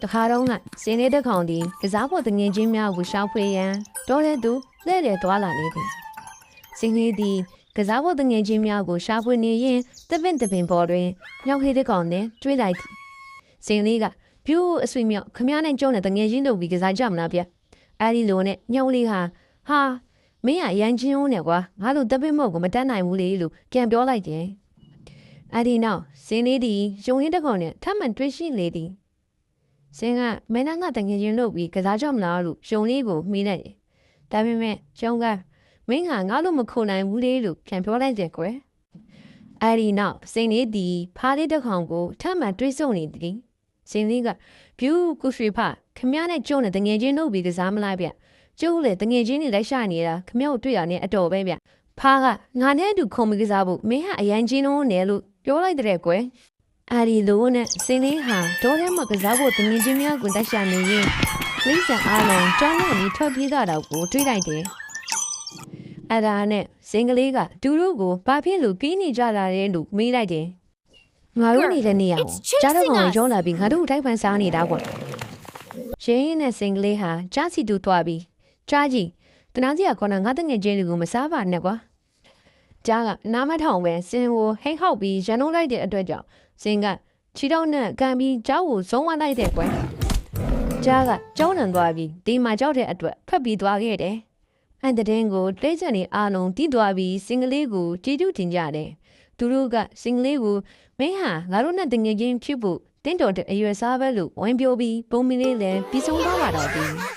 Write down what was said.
တခါတော့ကစင်းလေးတစ်ခေါင်ဒီကစားဖို့တငင်ချင်းများကိုရှောက်ဖွေရန်တော်တဲ့သူလှဲ့လေသွားလာနေသည်စင်းလေးဒီကစားဖို့တငင်ချင်းများကိုရှာဖွေနေရင်တပင့်ပေါ်တွင်မြောက်ဟေးတစ်ခေါင်နဲ့တွေးလိုက်သည်စင်းလေးကပြူအဆွေမြောက်ခမည်းနဲ့ကျုံးတဲ့တငင်ချင်းတို့ပြီးကစားကြမလားဗျအဲဒီလိုနဲ့ညောင်လေးဟာမင်းကရန်ချင်းဦးနဲ့ကွာငါတို့တပင့်မို့ကိုမတတ်နိုင်ဘူးလေလို့ပြန်ပြောလိုက်တယ်အဲဒီနောက်စင်းလေးဒီရုံရင်းတစ်ခေါင်နဲ့ထပ်မံတွေးရှိလေသည်စင်းကမင်းကတငယ်ချင်းလုပ်ပြီးကစားကြမလားလို့ရုံလေးကိုမှီးလိုက်တယ်။ဒါပေမဲ့ရုံကမင်းကငါ့လိုမခုန်နိုင်ဘူးလေလို့ပြန်ပြောလိုက်တယ်ကွယ်။အဲဒီနောက်စင်းလေးဒီဖားလေးတစ်ခေါင်ကိုထပ်မံတွေးဆုံနေသည်။စင်းလေးကပြူကုရွှေဖခမည်းနဲ့ကျုံတဲ့တငယ်ချင်းလုပ်ပြီးကစားမလားဗျ။ကျုံလေတငယ်ချင်းတွေလိုက်ရှာနေတာခမည်းကိုတွေ့ရနေအတော်ပဲဗျ။ဖားကငါနဲ့အတူခုံပြီးကစားဖို့မင်းကအရန်ချင်းလုံးနဲ့လို့ပြောလိုက်တဲ့ကွယ်။အဲဒီလိုနဲ့စင်းလေးဟာဒေါ်ထဲမှာကစားဖို့တငင်ချင်းများကိုတိုက်ရှာနေရင်လိမ့်ဆန်အားလုံးကြောင်းနဲ့ထွက်ပြေးကြတော့ကိုတွေးလိုက်တယ်။အဲဒါနဲ့စင်းကလေးကသူတို့ကိုဘာဖြစ်လို့ပြီးနေကြတာလဲလို့မေးလိုက်တယ်။ငါတို့နေတဲ့နေရာကိုကြားတော့ကောင်ရုံးလာပြီးငါတို့တိုက်ပန်စားနေတာကွာ။ရင်းနဲ့စင်းကလေးဟာကြားစီတူသွားပြီးကြားကြီးတနာကြီးကခေါင်းငါတငင်ချင်းတွေကိုမစားပါနဲ့ကွာ။ကြားကနားမထောင်ပဲစင်းကိုဟိတ်ဟောက်ပြီးရန်လုံးလိုက်တဲ့အတွက်ကြောင့်စင်းကချီတော့နဲ့ကန်ပြီးကြောက်ကိုဇုံးဝလိုက်တဲ့ကွယ်ကြားကကြောင်းနံသွားပြီးဒီမှာကြောက်တဲ့အတွက်ဖက်ပြီးသွားခဲ့တယ်အန်တဲ့တင်းကိုတိတ်ချန်နေအားလုံးတီးသွားပြီးစင်ကလေးကိုကြည်ကျူးတင်ကြတယ်သူတို့ကစင်ကလေးကိုမင်းဟာငါတို့နဲ့တငယ်ချင်းဖြစ်ဖို့တင်းတော်တဲ့အရွယ်စားပဲလို့ဝိုင်းပြောပြီးပုံမီလေးလည်းပြီးဆုံးသွားပါတော့ပြီ